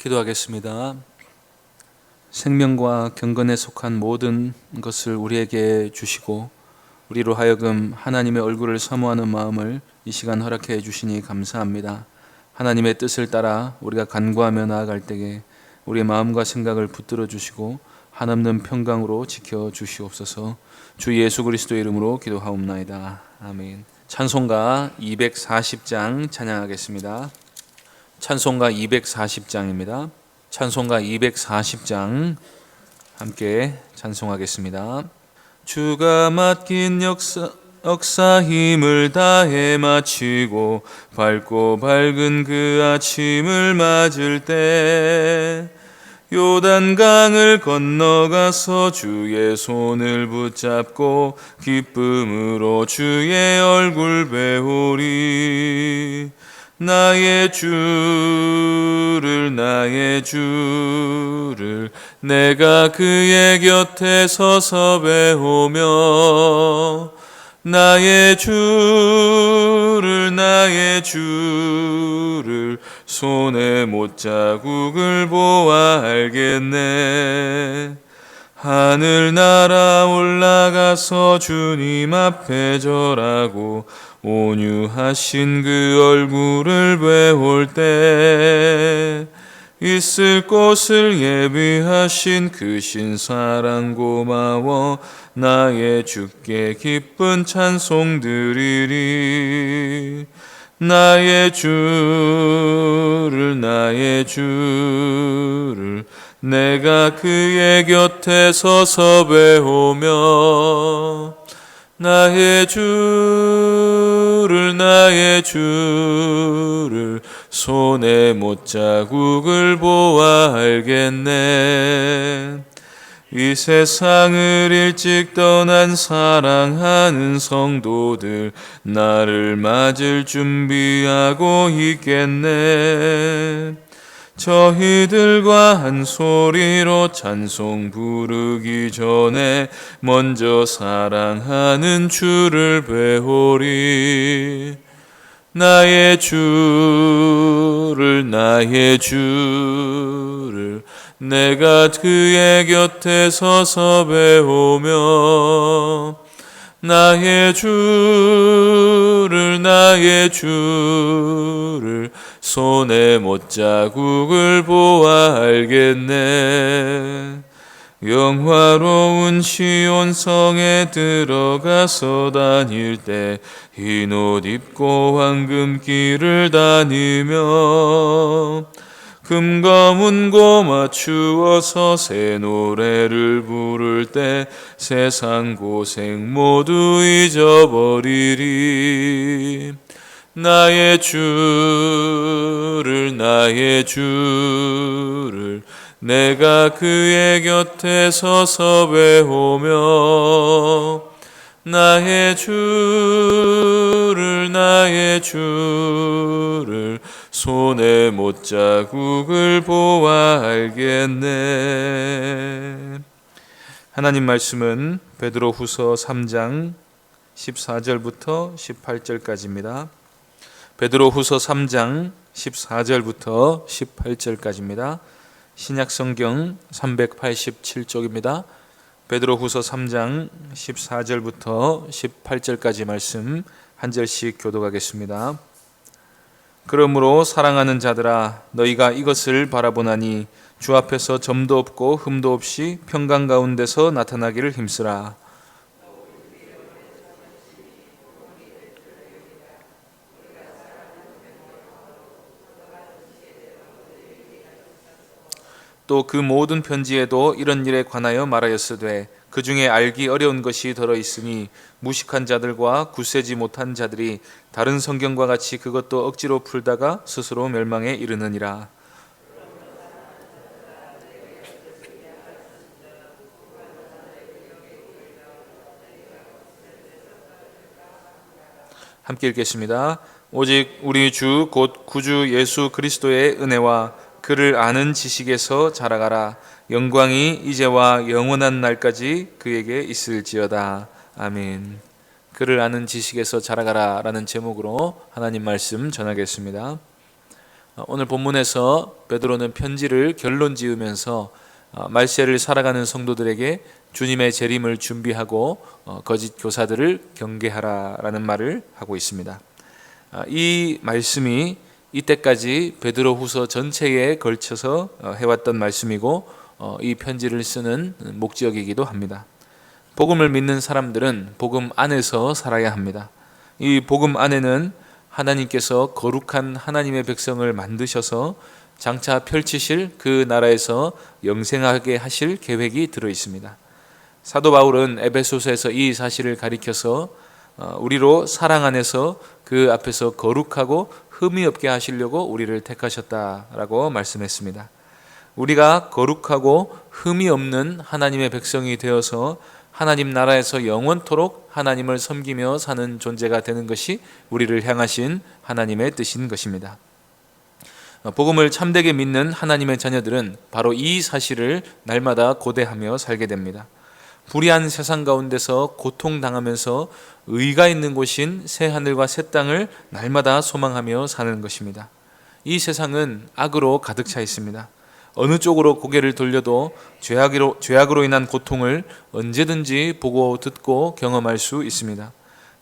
기도하겠습니다. 생명과 경건에 속한 모든 것을 우리에게 주시고 우리로 하여금 하나님의 얼굴을 사모하는 마음을 이 시간 허락해 주시니 감사합니다. 하나님의 뜻을 따라 우리가 간구하며 나아갈 때에 우리의 마음과 생각을 붙들어 주시고 한없는 평강으로 지켜 주시옵소서. 주 예수 그리스도의 이름으로 기도하옵나이다. 아멘. 찬송가 240장 찬양하겠습니다. 찬송가 240장입니다. 찬송가 240장 함께 찬송하겠습니다. 주가 맡긴 역사 힘을 다해 마치고 밝고 밝은 그 아침을 맞을 때 요단강을 건너가서 주의 손을 붙잡고 기쁨으로 주의 얼굴 배우리. 나의 주를 내가 그의 곁에 서서 배우며 나의 주를 손에 못자국을 보아 알겠네. 하늘 날아 올라가서 주님 앞에 절하고 온유하신 그 얼굴을 배울 때 있을 곳을 예비하신 그 신사랑 고마워 나의 주께 기쁜 찬송 드리리. 나의 주를 내가 그의 곁에 서서 배우며 나의 주를 손에 못자국을 보아 알겠네. 이 세상을 일찍 떠난 사랑하는 성도들 나를 맞을 준비하고 있겠네. 저희들과 한 소리로 찬송 부르기 전에 먼저 사랑하는 주를 배우리. 나의 주를 내가 그의 곁에 서서 배우며 나의 주를 손에 못자국을 보아 알겠네. 영화로운 시온성에 들어가서 다닐 때 흰 옷 입고 황금길을 다니며 금과 문고 맞추어서 새 노래를 부를 때 세상 고생 모두 잊어버리리. 나의 주를 내가 그의 곁에 서서 배우며 나의 주를 손에 못자국을 보아 알겠네. 하나님 말씀은 베드로후서 3장 14절부터 18절까지입니다. 베드로후서 3장 14절부터 18절까지입니다. 신약성경 387쪽입니다. 베드로후서 3장 14절부터 18절까지 말씀 한 절씩 교독하겠습니다. 그러므로 사랑하는 자들아 너희가 이것을 바라보나니 주 앞에서 점도 없고 흠도 없이 평강 가운데서 나타나기를 힘쓰라. 또 그 모든 편지에도 이런 일에 관하여 말하였으되 그 중에 알기 어려운 것이 들어 있으니 무식한 자들과 굳세지 못한 자들이 다른 성경과 같이 그것도 억지로 풀다가 스스로 멸망에 이르느니라. 함께 읽겠습니다. 오직 우리 주 곧 구주 예수 그리스도의 은혜와 그를 아는 지식에서 자라가라. 영광이 이제와 영원한 날까지 그에게 있을지어다. 아멘. 그를 아는 지식에서 자라가라 라는 제목으로 하나님 말씀 전하겠습니다. 오늘 본문에서 베드로는 편지를 결론 지으면서 말세를 살아가는 성도들에게 주님의 재림을 준비하고 거짓 교사들을 경계하라라는 말을 하고 있습니다. 이 말씀이 이때까지 베드로후서 전체에 걸쳐서 해왔던 말씀이고 이 편지를 쓰는 목적이기도 합니다. 복음을 믿는 사람들은 복음 안에서 살아야 합니다. 이 복음 안에는 하나님께서 거룩한 하나님의 백성을 만드셔서 장차 펼치실 그 나라에서 영생하게 하실 계획이 들어 있습니다. 사도 바울은 에베소서에서 이 사실을 가리켜서 우리로 사랑 안에서 그 앞에서 거룩하고 흠이 없게 하시려고 우리를 택하셨다라고 말씀했습니다. 우리가 거룩하고 흠이 없는 하나님의 백성이 되어서 하나님 나라에서 영원토록 하나님을 섬기며 사는 존재가 되는 것이 우리를 향하신 하나님의 뜻인 것입니다. 복음을 참되게 믿는 하나님의 자녀들은 바로 이 사실을 날마다 고대하며 살게 됩니다. 불의한 세상 가운데서 고통당하면서 의가 있는 곳인 새 하늘과 새 땅을 날마다 소망하며 사는 것입니다. 이 세상은 악으로 가득 차 있습니다. 어느 쪽으로 고개를 돌려도 죄악으로 인한 고통을 언제든지 보고 듣고 경험할 수 있습니다.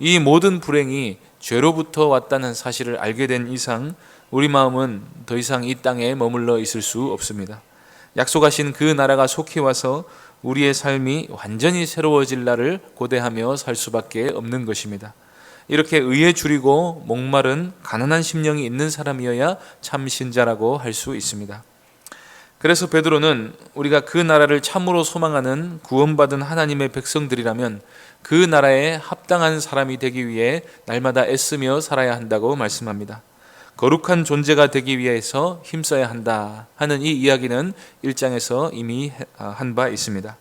이 모든 불행이 죄로부터 왔다는 사실을 알게 된 이상 우리 마음은 더 이상 이 땅에 머물러 있을 수 없습니다. 약속하신 그 나라가 속히 와서 우리의 삶이 완전히 새로워질 날을 고대하며 살 수밖에 없는 것입니다. 이렇게 의에 줄이고 목마른 가난한 심령이 있는 사람이어야 참 신자라고 할 수 있습니다. 그래서 베드로는 우리가 그 나라를 참으로 소망하는 구원받은 하나님의 백성들이라면 그 나라에 합당한 사람이 되기 위해 날마다 애쓰며 살아야 한다고 말씀합니다. 거룩한 존재가 되기 위해서 힘써야 한다 하는 이 이야기는 1장에서 이미 한 바 있습니다.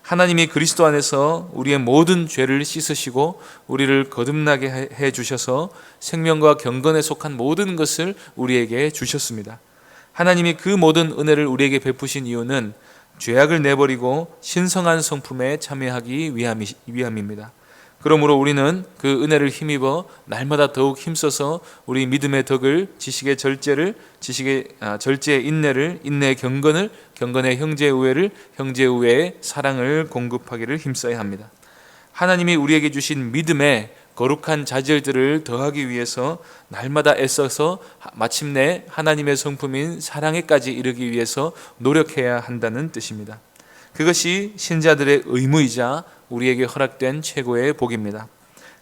하나님이 그리스도 안에서 우리의 모든 죄를 씻으시고 우리를 거듭나게 해 주셔서 생명과 경건에 속한 모든 것을 우리에게 주셨습니다. 하나님이 그 모든 은혜를 우리에게 베푸신 이유는 죄악을 내버리고 신성한 성품에 참여하기 위함입니다. 그러므로 우리는 그 은혜를 힘입어 날마다 더욱 힘써서 우리 믿음의 덕을, 지식의 절제를, 절제의 인내를, 인내의 경건을, 경건의 형제의 우애를, 형제의 우애의 사랑을 공급하기를 힘써야 합니다. 하나님이 우리에게 주신 믿음의 거룩한 자질들을 더하기 위해서 날마다 애써서 마침내 하나님의 성품인 사랑에까지 이르기 위해서 노력해야 한다는 뜻입니다. 그것이 신자들의 의무이자 우리에게 허락된 최고의 복입니다.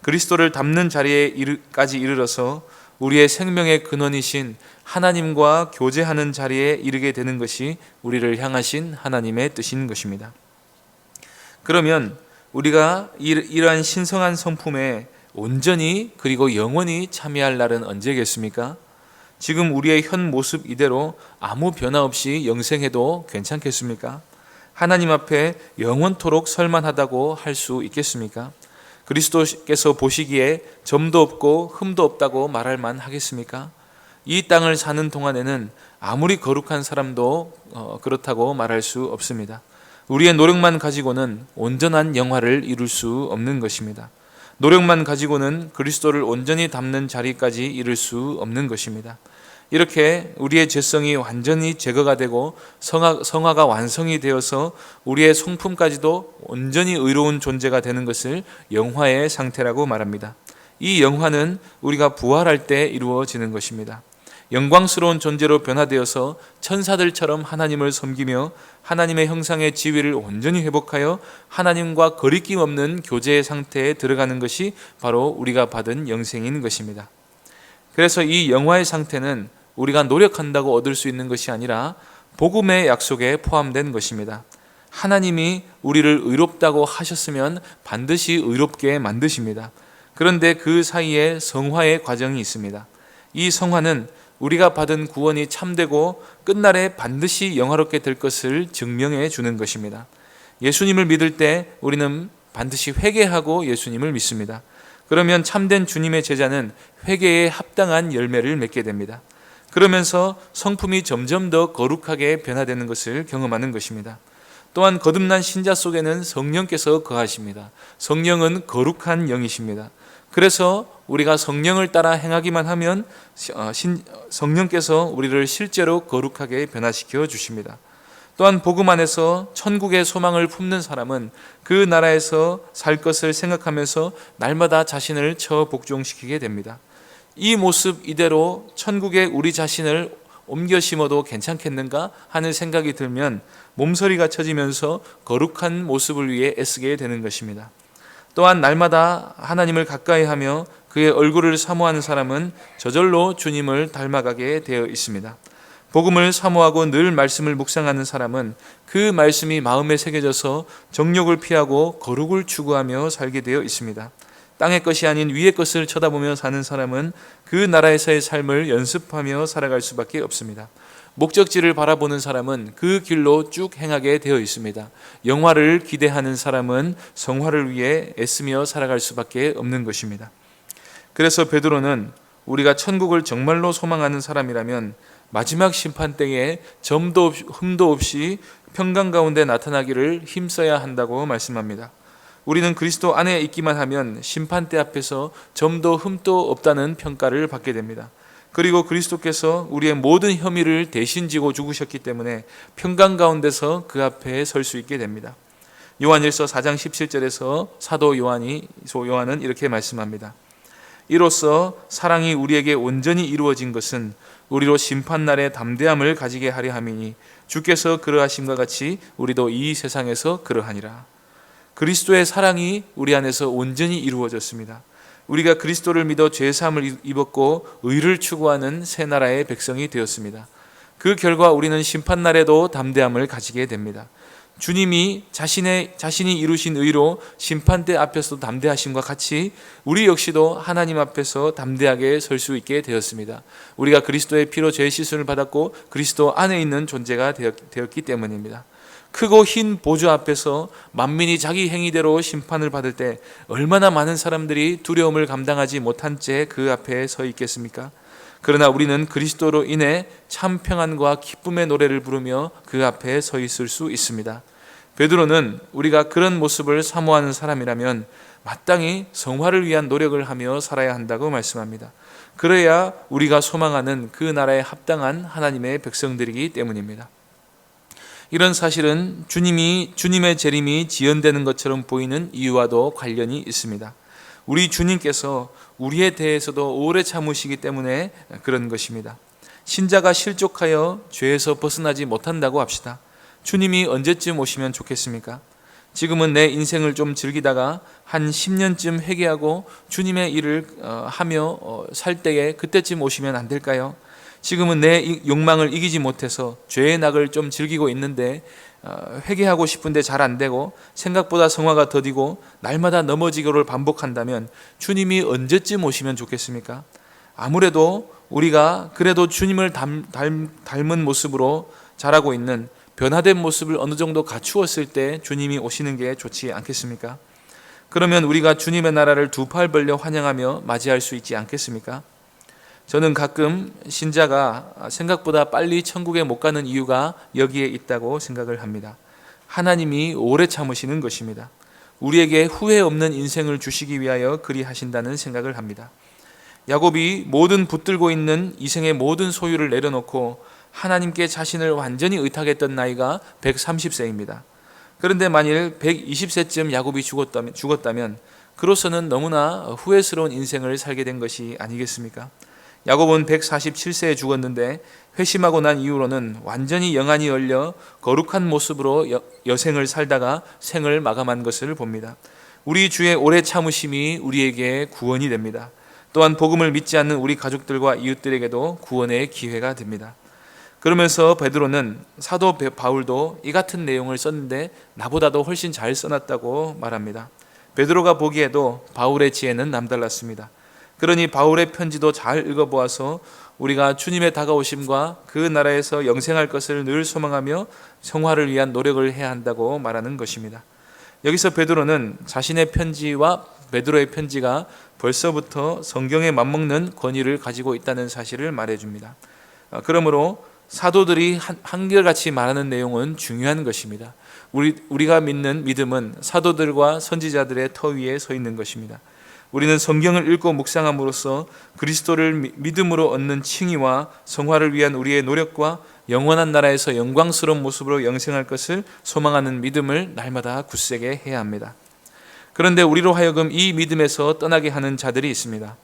그리스도를 닮는 자리에까지 이르러서 우리의 생명의 근원이신 하나님과 교제하는 자리에 이르게 되는 것이 우리를 향하신 하나님의 뜻인 것입니다. 그러면 우리가 이러한 신성한 성품에 온전히 그리고 영원히 참여할 날은 언제겠습니까? 지금 우리의 현 모습 이대로 아무 변화 없이 영생해도 괜찮겠습니까? 하나님 앞에 영원토록 설만하다고 할 수 있겠습니까? 그리스도께서 보시기에 점도 없고 흠도 없다고 말할 만 하겠습니까? 이 땅을 사는 동안에는 아무리 거룩한 사람도 그렇다고 말할 수 없습니다. 우리의 노력만 가지고는 온전한 영화를 이룰 수 없는 것입니다. 노력만 가지고는 그리스도를 온전히 닮는 자리까지 이룰 수 없는 것입니다. 이렇게 우리의 죄성이 완전히 제거가 되고 성화가 완성이 되어서 우리의 성품까지도 온전히 의로운 존재가 되는 것을 영화의 상태라고 말합니다. 이 영화는 우리가 부활할 때 이루어지는 것입니다. 영광스러운 존재로 변화되어서 천사들처럼 하나님을 섬기며 하나님의 형상의 지위를 온전히 회복하여 하나님과 거리낌 없는 교제의 상태에 들어가는 것이 바로 우리가 받은 영생인 것입니다. 그래서 이 영화의 상태는 우리가 노력한다고 얻을 수 있는 것이 아니라 복음의 약속에 포함된 것입니다. 하나님이 우리를 의롭다고 하셨으면 반드시 의롭게 만드십니다. 그런데 그 사이에 성화의 과정이 있습니다. 이 성화는 우리가 받은 구원이 참되고 끝날에 반드시 영화롭게 될 것을 증명해 주는 것입니다. 예수님을 믿을 때 우리는 반드시 회개하고 예수님을 믿습니다. 그러면 참된 주님의 제자는 회개에 합당한 열매를 맺게 됩니다. 그러면서 성품이 점점 더 거룩하게 변화되는 것을 경험하는 것입니다. 또한 거듭난 신자 속에는 성령께서 거하십니다. 성령은 거룩한 영이십니다. 그래서 우리가 성령을 따라 행하기만 하면 성령께서 우리를 실제로 거룩하게 변화시켜 주십니다. 또한 복음 안에서 천국의 소망을 품는 사람은 그 나라에서 살 것을 생각하면서 날마다 자신을 처복종시키게 됩니다. 이 모습 이대로 천국에 우리 자신을 옮겨 심어도 괜찮겠는가 하는 생각이 들면 몸서리가 쳐지면서 거룩한 모습을 위해 애쓰게 되는 것입니다. 또한 날마다 하나님을 가까이하며 그의 얼굴을 사모하는 사람은 저절로 주님을 닮아가게 되어 있습니다. 복음을 사모하고 늘 말씀을 묵상하는 사람은 그 말씀이 마음에 새겨져서 정욕을 피하고 거룩을 추구하며 살게 되어 있습니다. 땅의 것이 아닌 위의 것을 쳐다보며 사는 사람은 그 나라에서의 삶을 연습하며 살아갈 수밖에 없습니다. 목적지를 바라보는 사람은 그 길로 쭉 행하게 되어 있습니다. 영화를 기대하는 사람은 성화를 위해 애쓰며 살아갈 수밖에 없는 것입니다. 그래서 베드로는 우리가 천국을 정말로 소망하는 사람이라면 마지막 심판 때에 점도 흠도 없이 평강 가운데 나타나기를 힘써야 한다고 말씀합니다. 우리는 그리스도 안에 있기만 하면 심판대 앞에서 점도 흠도 없다는 평가를 받게 됩니다. 그리고 그리스도께서 우리의 모든 혐의를 대신 지고 죽으셨기 때문에 평강 가운데서 그 앞에 설 수 있게 됩니다. 요한일서 4장 17절에서 사도 요한은 이렇게 말씀합니다. 이로써 사랑이 우리에게 온전히 이루어진 것은 우리로 심판날에 담대함을 가지게 하려 함이니 주께서 그러하심과 같이 우리도 이 세상에서 그러하니라. 그리스도의 사랑이 우리 안에서 온전히 이루어졌습니다. 우리가 그리스도를 믿어 죄사함을 입었고 의를 추구하는 새 나라의 백성이 되었습니다. 그 결과 우리는 심판날에도 담대함을 가지게 됩니다. 주님이 자신이 이루신 의로 심판대 앞에서도 담대하심과 같이 우리 역시도 하나님 앞에서 담대하게 설 수 있게 되었습니다. 우리가 그리스도의 피로 죄 씻음을 받았고 그리스도 안에 있는 존재가 되었기 때문입니다. 크고 흰 보좌 앞에서 만민이 자기 행위대로 심판을 받을 때 얼마나 많은 사람들이 두려움을 감당하지 못한 채 그 앞에 서 있겠습니까? 그러나 우리는 그리스도로 인해 참 평안과 기쁨의 노래를 부르며 그 앞에 서 있을 수 있습니다. 베드로는 우리가 그런 모습을 사모하는 사람이라면 마땅히 성화를 위한 노력을 하며 살아야 한다고 말씀합니다. 그래야 우리가 소망하는 그 나라에 합당한 하나님의 백성들이기 때문입니다. 이런 사실은 주님의 재림이 지연되는 것처럼 보이는 이유와도 관련이 있습니다. 우리 주님께서 우리에 대해서도 오래 참으시기 때문에 그런 것입니다. 신자가 실족하여 죄에서 벗어나지 못한다고 합시다. 주님이 언제쯤 오시면 좋겠습니까? 지금은 내 인생을 좀 즐기다가 한 10년쯤 회개하고 주님의 일을 하며 살 때에 그때쯤 오시면 안 될까요? 지금은 내 욕망을 이기지 못해서 죄의 낙을 좀 즐기고 있는데 회개하고 싶은데 잘 안 되고 생각보다 성화가 더디고 날마다 넘어지기를 반복한다면 주님이 언제쯤 오시면 좋겠습니까? 아무래도 우리가 그래도 주님을 닮은 모습으로 자라고 있는 변화된 모습을 어느 정도 갖추었을 때 주님이 오시는 게 좋지 않겠습니까? 그러면 우리가 주님의 나라를 두 팔 벌려 환영하며 맞이할 수 있지 않겠습니까? 저는 가끔 신자가 생각보다 빨리 천국에 못 가는 이유가 여기에 있다고 생각을 합니다. 하나님이 오래 참으시는 것입니다. 우리에게 후회 없는 인생을 주시기 위하여 그리 하신다는 생각을 합니다. 야곱이 모든 붙들고 있는 이생의 모든 소유를 내려놓고 하나님께 자신을 완전히 의탁했던 나이가 130세입니다. 그런데 만일 120세쯤 야곱이 죽었다면 그로서는 너무나 후회스러운 인생을 살게 된 것이 아니겠습니까? 야곱은 147세에 죽었는데 회심하고 난 이후로는 완전히 영안이 열려 거룩한 모습으로 여생을 살다가 생을 마감한 것을 봅니다. 우리 주의 오래 참으심이 우리에게 구원이 됩니다. 또한 복음을 믿지 않는 우리 가족들과 이웃들에게도 구원의 기회가 됩니다. 그러면서 베드로는 사도 바울도 이 같은 내용을 썼는데 나보다도 훨씬 잘 써놨다고 말합니다. 베드로가 보기에도 바울의 지혜는 남달랐습니다. 그러니 바울의 편지도 잘 읽어보아서 우리가 주님의 다가오심과 그 나라에서 영생할 것을 늘 소망하며 성화를 위한 노력을 해야 한다고 말하는 것입니다. 여기서 베드로는 자신의 편지와 베드로의 편지가 벌써부터 성경에 맞먹는 권위를 가지고 있다는 사실을 말해줍니다. 그러므로 사도들이 한결같이 말하는 내용은 중요한 것입니다. 우리가 믿는 믿음은 사도들과 선지자들의 터 위에 서 있는 것입니다. 우리는 성경을 읽고 묵상함으로써 그리스도를 믿음으로 얻는 칭의와 성화를 위한 우리의 노력과 영원한 나라에서 영광스러운 모습으로 영생할 것을 소망하는 믿음을 날마다 굳세게 해야 합니다. 그런데 우리로 하여금 이 믿음에서 떠나게 하는 자들이 있습니다.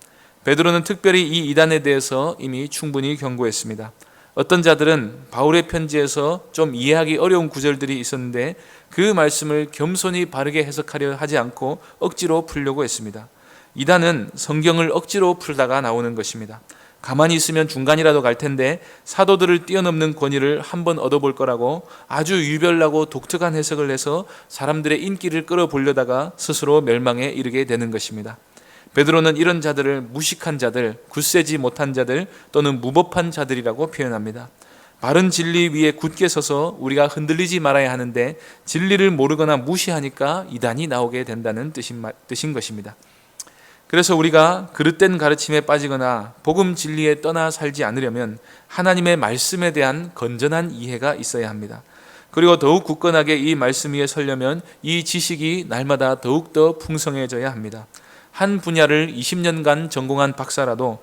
베드로는 특별히 이 이단에 대해서 이미 충분히 경고했습니다. 어떤 자들은 바울의 편지에서 좀 이해하기 어려운 구절들이 있었는데 그 말씀을 겸손히 바르게 해석하려 하지 않고 억지로 풀려고 했습니다. 이단은 성경을 억지로 풀다가 나오는 것입니다. 가만히 있으면 중간이라도 갈 텐데 사도들을 뛰어넘는 권위를 한번 얻어볼 거라고 아주 유별나고 독특한 해석을 해서 사람들의 인기를 끌어보려다가 스스로 멸망에 이르게 되는 것입니다. 베드로는 이런 자들을 무식한 자들, 굳세지 못한 자들 또는 무법한 자들이라고 표현합니다. 바른 진리 위에 굳게 서서 우리가 흔들리지 말아야 하는데 진리를 모르거나 무시하니까 이단이 나오게 된다는 뜻인 것입니다. 그래서 우리가 그릇된 가르침에 빠지거나 복음 진리에 떠나 살지 않으려면 하나님의 말씀에 대한 건전한 이해가 있어야 합니다. 그리고 더욱 굳건하게 이 말씀 위에 서려면 이 지식이 날마다 더욱더 풍성해져야 합니다. 한 분야를 20년간 전공한 박사라도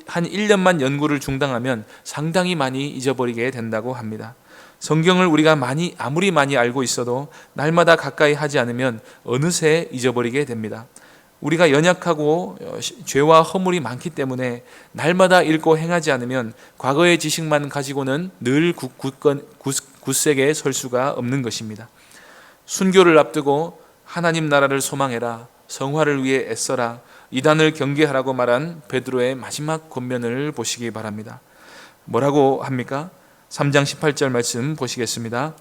한 1년만 연구를 중단하면 상당히 많이 잊어버리게 된다고 합니다. 성경을 우리가 아무리 많이 알고 있어도 날마다 가까이 하지 않으면 어느새 잊어버리게 됩니다. 우리가 연약하고 죄와 허물이 많기 때문에 날마다 읽고 행하지 않으면 과거의 지식만 가지고는 늘 굳세게 설 수가 없는 것입니다. 순교를 앞두고 하나님 나라를 소망해라, 성화를 위해 애써라, 이단을 경계하라고 말한 베드로의 마지막 권면을 보시기 바랍니다. 뭐라고 합니까? 3장 18절 말씀 보시겠습니다.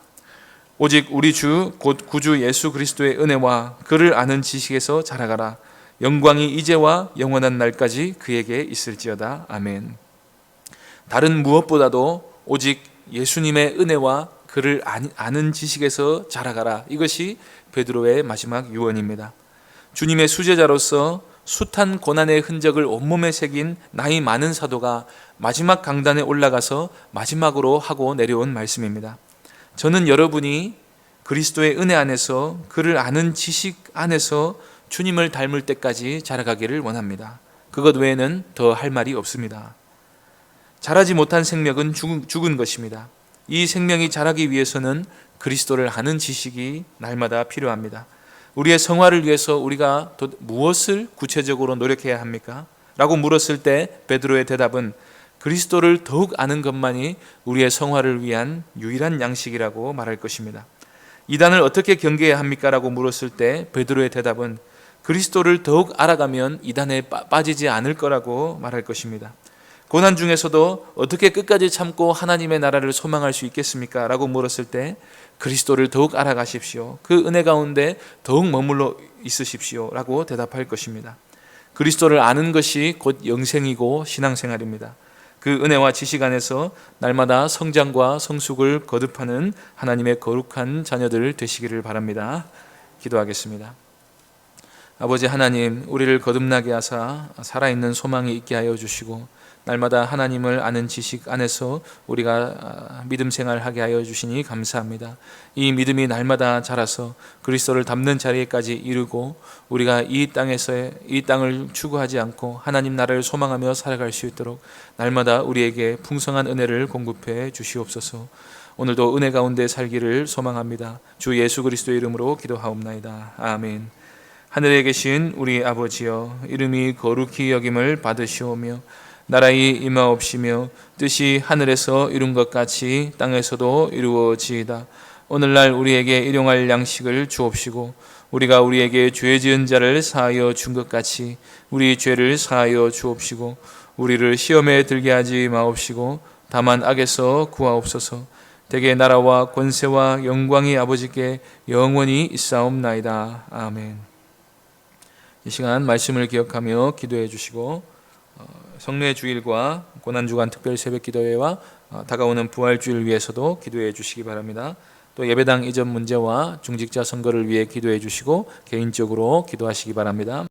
오직 우리 주 곧 구주 예수 그리스도의 은혜와 그를 아는 지식에서 자라가라. 영광이 이제와 영원한 날까지 그에게 있을지어다. 아멘. 다른 무엇보다도 오직 예수님의 은혜와 그를 아는 지식에서 자라가라. 이것이 베드로의 마지막 유언입니다. 주님의 수제자로서 숱한 고난의 흔적을 온몸에 새긴 나이 많은 사도가 마지막 강단에 올라가서 마지막으로 하고 내려온 말씀입니다. 저는 여러분이 그리스도의 은혜 안에서 그를 아는 지식 안에서 주님을 닮을 때까지 자라가기를 원합니다. 그것 외에는 더 할 말이 없습니다. 자라지 못한 생명은 죽은 것입니다. 이 생명이 자라기 위해서는 그리스도를 아는 지식이 날마다 필요합니다. 우리의 성화를 위해서 우리가 무엇을 구체적으로 노력해야 합니까? 라고 물었을 때 베드로의 대답은 그리스도를 더욱 아는 것만이 우리의 성화를 위한 유일한 양식이라고 말할 것입니다. 이단을 어떻게 경계해야 합니까? 라고 물었을 때 베드로의 대답은 그리스도를 더욱 알아가면 이단에 빠지지 않을 거라고 말할 것입니다. 고난 중에서도 어떻게 끝까지 참고 하나님의 나라를 소망할 수 있겠습니까? 라고 물었을 때 그리스도를 더욱 알아가십시오. 그 은혜 가운데 더욱 머물러 있으십시오. 라고 대답할 것입니다. 그리스도를 아는 것이 곧 영생이고 신앙생활입니다. 그 은혜와 지식 안에서 날마다 성장과 성숙을 거듭하는 하나님의 거룩한 자녀들 되시기를 바랍니다. 기도하겠습니다. 아버지 하나님, 우리를 거듭나게 하사 살아있는 소망이 있게 하여 주시고 날마다 하나님을 아는 지식 안에서 우리가 믿음 생활하게 하여 주시니 감사합니다. 이 믿음이 날마다 자라서 그리스도를 닮는 자리에까지 이르고 우리가 이 땅을 추구하지 않고 하나님 나라를 소망하며 살아갈 수 있도록 날마다 우리에게 풍성한 은혜를 공급해 주시옵소서. 오늘도 은혜 가운데 살기를 소망합니다. 주 예수 그리스도의 이름으로 기도하옵나이다. 아멘. 하늘에 계신 우리 아버지여, 이름이 거룩히 여김을 받으시오며 나라의 임하옵시며 뜻이 하늘에서 이룬 것 같이 땅에서도 이루어지이다. 오늘날 우리에게 일용할 양식을 주옵시고 우리가 우리에게 죄 지은 자를 사하여 준 것 같이 우리 죄를 사하여 주옵시고 우리를 시험에 들게 하지 마옵시고 다만 악에서 구하옵소서. 대개 나라와 권세와 영광이 아버지께 영원히 있사옵나이다. 아멘. 이 시간 말씀을 기억하며 기도해 주시고 성례 주일과 고난주간 특별 새벽 기도회와 다가오는 부활주일 위해서도 기도해 주시기 바랍니다. 또 예배당 이전 문제와 중직자 선거를 위해 기도해 주시고 개인적으로 기도하시기 바랍니다.